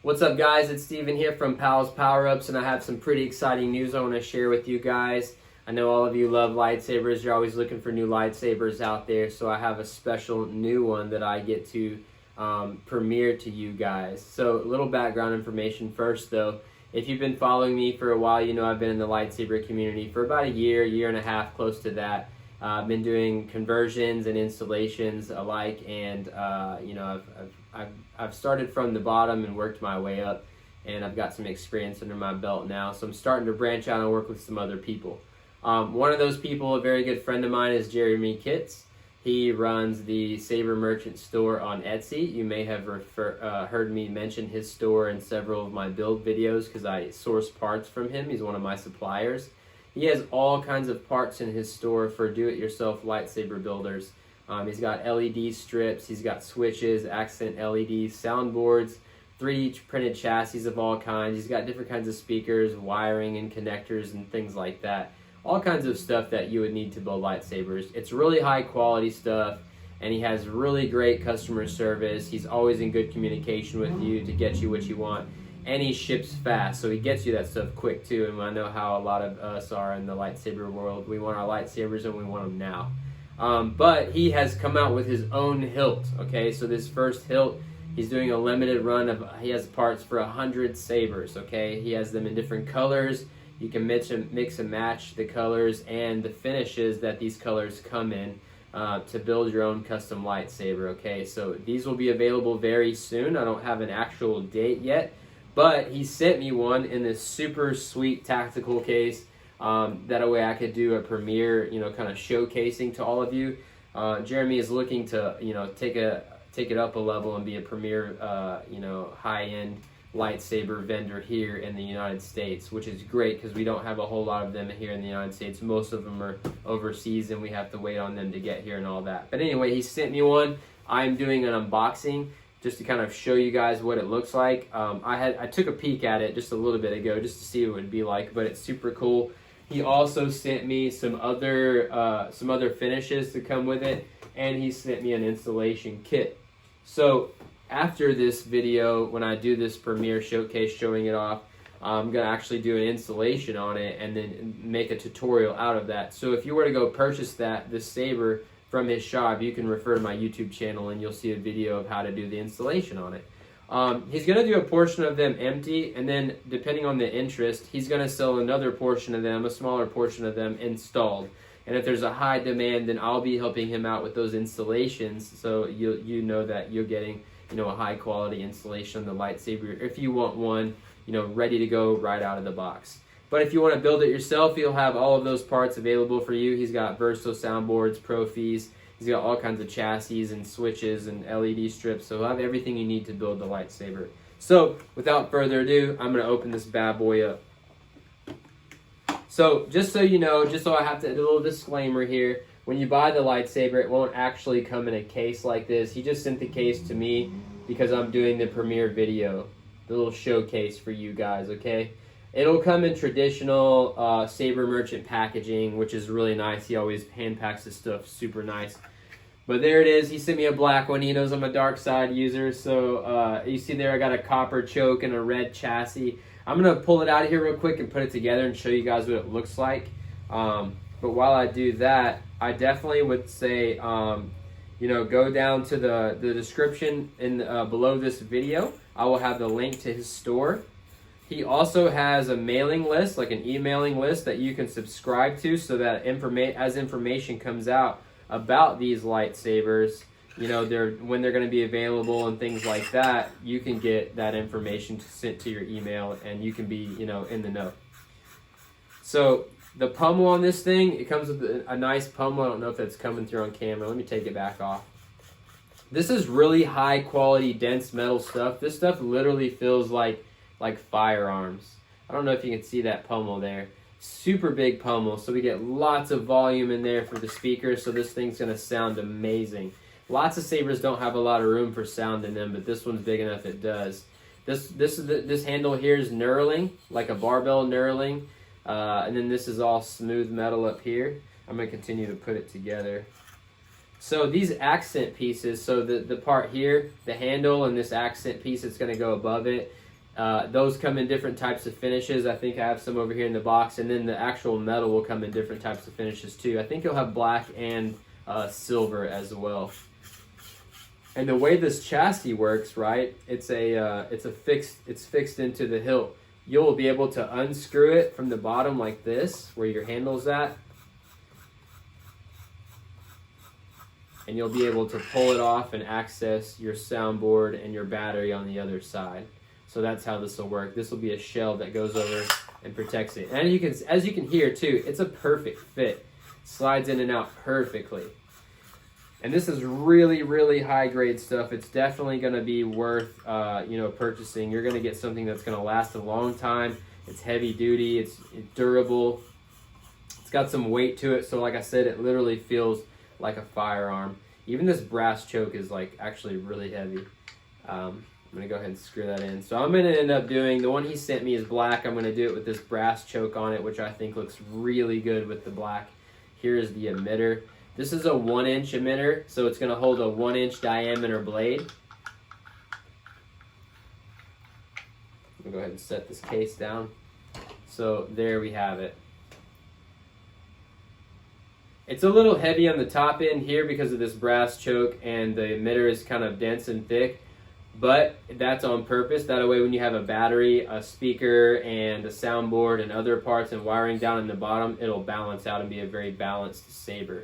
What's up, guys? It's Steven here from Pal's Power Ups, and I have some pretty exciting news I want to share with you guys. I know all of you love lightsabers. You're always looking for new lightsabers out there, so I have a special new one that I get to premiere to you guys. So a little background information first, though. If you've been following me for a while, you know I've been in the lightsaber community for about a year and a half, close to that. I've been doing conversions and installations alike, and I've started from the bottom and worked my way up, and I've got some experience under my belt now. So I'm starting to branch out and work with some other people. One of those people, a very good friend of mine, is Jeremy Kitts. He runs the Saber Merchant store on Etsy. You may have heard me mention his store in several of my build videos because I source parts from him. He's one of my suppliers. He has all kinds of parts in his store for do-it-yourself lightsaber builders. He's got LED strips, he's got switches, accent LEDs, soundboards, 3D printed chassis of all kinds. He's got different kinds of speakers, wiring and connectors and things like that. All kinds of stuff that you would need to build lightsabers. It's really high quality stuff, and he has really great customer service. He's always in good communication with you to get you what you want. And he ships fast, so he gets you that stuff quick too. And I know how a lot of us are in the lightsaber world. We want our lightsabers and we want them now. But he has come out with his own hilt. Okay, so this first hilt, he's doing a limited run of. He has parts for 100 sabers. Okay, he has them in different colors. You can mix and match the colors and the finishes that these colors come in to build your own custom lightsaber. Okay, so these will be available very soon. I don't have an actual date yet. But he sent me one in this super sweet tactical case. That way I could do a premiere, kind of showcasing to all of you. Jeremy is looking to, take it up a level and be a premier, high-end lightsaber vendor here in the United States, which is great because we don't have a whole lot of them here in the United States. Most of them are overseas and we have to wait on them to get here and all that. But anyway, he sent me one. I'm doing an unboxing just to kind of show you guys what it looks like. I took a peek at it just a little bit ago just to see what it would be like, but it's super cool. He also sent me some other finishes to come with it, and he sent me an installation kit. So after this video, when I do this premiere showcase showing it off, I'm gonna actually do an installation on it and then make a tutorial out of that. So if you were to go purchase this saber from his shop, you can refer to my YouTube channel and you'll see a video of how to do the installation on it. He's going to do a portion of them empty, and then depending on the interest, he's going to sell another portion of them, a smaller portion of them installed. And if there's a high demand, then I'll be helping him out with those installations, so you know that you're getting a high quality installation on the lightsaber if you want one ready to go right out of the box. But if you want to build it yourself, he'll have all of those parts available for you. He's got Verso soundboards, Profis. He's got all kinds of chassis and switches and LED strips. So he'll have everything you need to build the lightsaber. So without further ado, I'm going to open this bad boy up. So just so you know, I have to do a little disclaimer here. When you buy the lightsaber, it won't actually come in a case like this. He just sent the case to me because I'm doing the premiere video, the little showcase for you guys, okay? It'll come in traditional Saber Merchant packaging, which is really nice. He always hand packs his stuff super nice. But there it is. He sent me a black one. He knows I'm a dark side user. So you see there I got a copper choke and a red chassis. I'm going to pull it out of here real quick and put it together and show you guys what it looks like. But while I do that, I definitely would say, go down to the description below this video. I will have the link to his store. He also has a mailing list, like an emailing list that you can subscribe to, so that as information comes out about these lightsabers, when they're going to be available and things like that, you can get that information sent to your email and you can be, in the know. So the pummel on this thing, it comes with a nice pummel. I don't know if that's coming through on camera. Let me take it back off. This is really high quality, dense metal stuff. This stuff literally feels like firearms. I don't know if you can see that pummel there. Super big pummel, so we get lots of volume in there for the speakers, so this thing's going to sound amazing. Lots of sabers don't have a lot of room for sound in them, but this one's big enough it does. This handle here is knurling, like a barbell knurling, and then this is all smooth metal up here. I'm going to continue to put it together. So these accent pieces, so the part here, the handle and this accent piece that's going to go above it, Those come in different types of finishes. I think I have some over here in the box, and then the actual metal will come in different types of finishes too. I think you'll have black and silver as well. And the way this chassis works, right? It's fixed into the hilt. You'll be able to unscrew it from the bottom like this, where your handle's at, and you'll be able to pull it off and access your soundboard and your battery on the other side. So that's how this will work. This will be a shell that goes over and protects it. And as you can hear too, it's a perfect fit. Slides in and out perfectly. And this is really, really high grade stuff. It's definitely going to be worth, purchasing. You're going to get something that's going to last a long time. It's heavy duty. It's durable. It's got some weight to it. So like I said, it literally feels like a firearm. Even this brass choke is like actually really heavy. I'm going to go ahead and screw that in. So I'm going to end up doing, the one he sent me is black. I'm going to do it with this brass choke on it, which I think looks really good with the black. Here's the emitter. This is a 1-inch emitter, so it's going to hold a 1-inch diameter blade. I'm going to go ahead and set this case down. So there we have it. It's a little heavy on the top end here because of this brass choke, and the emitter is kind of dense and thick. But that's on purpose. That way when you have a battery, a speaker, and a soundboard and other parts and wiring down in the bottom, it'll balance out and be a very balanced saber.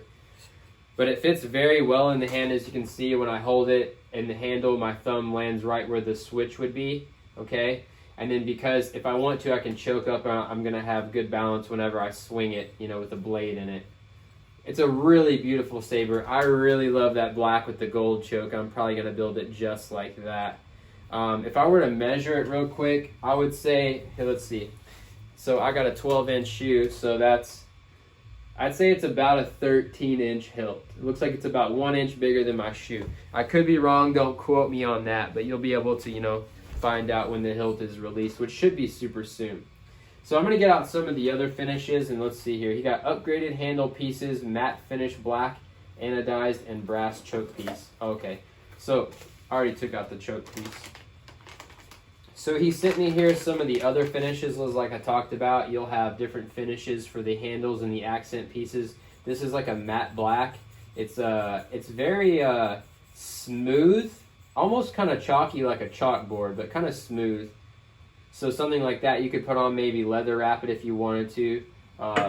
But it fits very well in the hand. As you can see, when I hold it in the handle, my thumb lands right where the switch would be, okay? And then because if I want to, I can choke up, and I'm going to have good balance whenever I swing it, with a blade in it. It's a really beautiful saber. I really love that black with the gold choke. I'm probably going to build it just like that. If I were to measure it real quick, I would say, here, let's see. So I got a 12-inch shoe, so I'd say it's about a 13-inch hilt. It looks like it's about 1 inch bigger than my shoe. I could be wrong, don't quote me on that, but you'll be able to, find out when the hilt is released, which should be super soon. So I'm going to get out some of the other finishes, and let's see here. He got upgraded handle pieces, matte finish black, anodized, and brass choke piece. Okay, so I already took out the choke piece. So he sent me here some of the other finishes, like I talked about. You'll have different finishes for the handles and the accent pieces. This is like a matte black. It's very smooth, almost kind of chalky like a chalkboard, but kind of smooth. So something like that you could put on, maybe leather wrap it if you wanted to,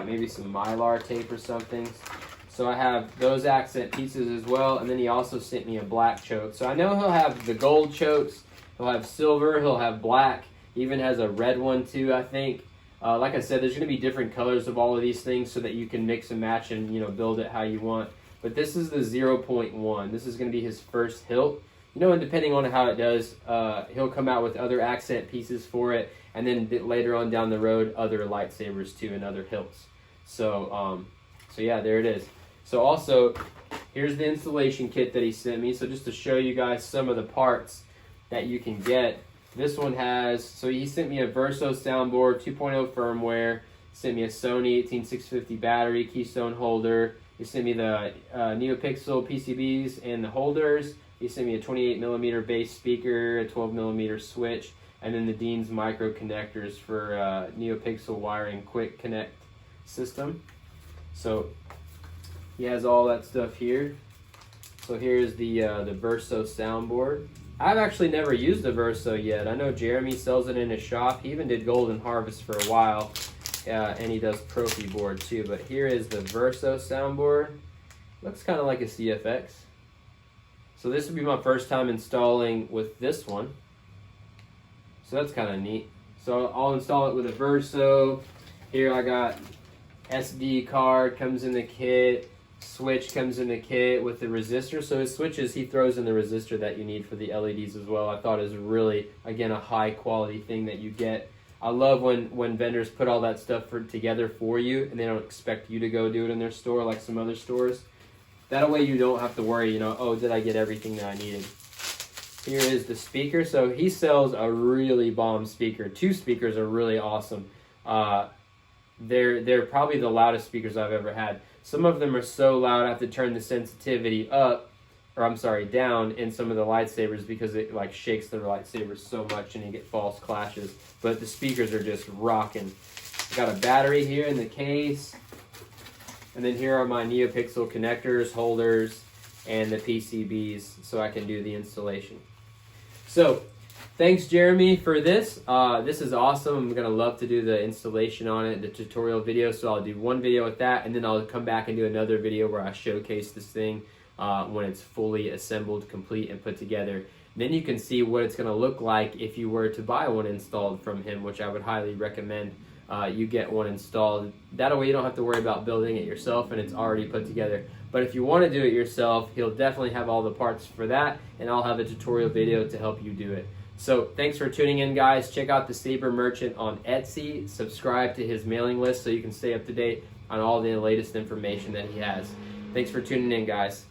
maybe some Mylar tape or something. So I have those accent pieces as well, and then he also sent me a black choke. So I know he'll have the gold chokes, he'll have silver, he'll have black, he even has a red one too, I think. Like I said, there's going to be different colors of all of these things so that you can mix and match and build it how you want. But this is the 0.1. This is going to be his first hilt. And depending on how it does, he'll come out with other accent pieces for it, and then later on down the road, other lightsabers too and other hilts. So yeah, there it is. So also, here's the installation kit that he sent me. So just to show you guys some of the parts that you can get. This one has, so he sent me a Verso soundboard, 2.0 firmware, sent me a Sony 18650 battery, keystone holder. He sent me the NeoPixel PCBs and the holders. He sent me a 28mm bass speaker, a 12mm switch, and then the Dean's micro connectors for NeoPixel wiring quick connect system. So he has all that stuff here. So here's the Verso soundboard. I've actually never used the Verso yet. I know Jeremy sells it in his shop. He even did Golden Harvest for a while, and he does Profi board too. But here is the Verso soundboard. Looks kind of like a CFX. So this would be my first time installing with this one. So that's kind of neat. So I'll install it with a Verso. Here I got SD card, comes in the kit. Switch comes in the kit with the resistor. So his switches, he throws in the resistor that you need for the LEDs as well. I thought it was really, again, a high quality thing that you get. I love when vendors put all that stuff together for you, and they don't expect you to go do it in their store like some other stores. That way you don't have to worry, oh, did I get everything that I needed? Here is the speaker. So he sells a really bomb speaker. 2 speakers are really awesome. They're probably the loudest speakers I've ever had. Some of them are so loud I have to turn the sensitivity up or I'm sorry, down in some of the lightsabers because it like shakes the lightsabers so much and you get false clashes. But the speakers are just rocking. I got a battery here in the case. And then here are my NeoPixel connectors, holders, and the PCBs so I can do the installation. So, thanks Jeremy for this. This is awesome. I'm going to love to do the installation on it, the tutorial video. So I'll do one video with that, and then I'll come back and do another video where I showcase this thing when it's fully assembled, complete, and put together. Then you can see what it's going to look like if you were to buy one installed from him, which I would highly recommend you get one installed. That way you don't have to worry about building it yourself and it's already put together. But if you want to do it yourself, he'll definitely have all the parts for that, and I'll have a tutorial video to help you do it. So thanks for tuning in, guys. Check out the Saber Merchant on Etsy. Subscribe to his mailing list so you can stay up to date on all the latest information that he has. Thanks for tuning in, guys.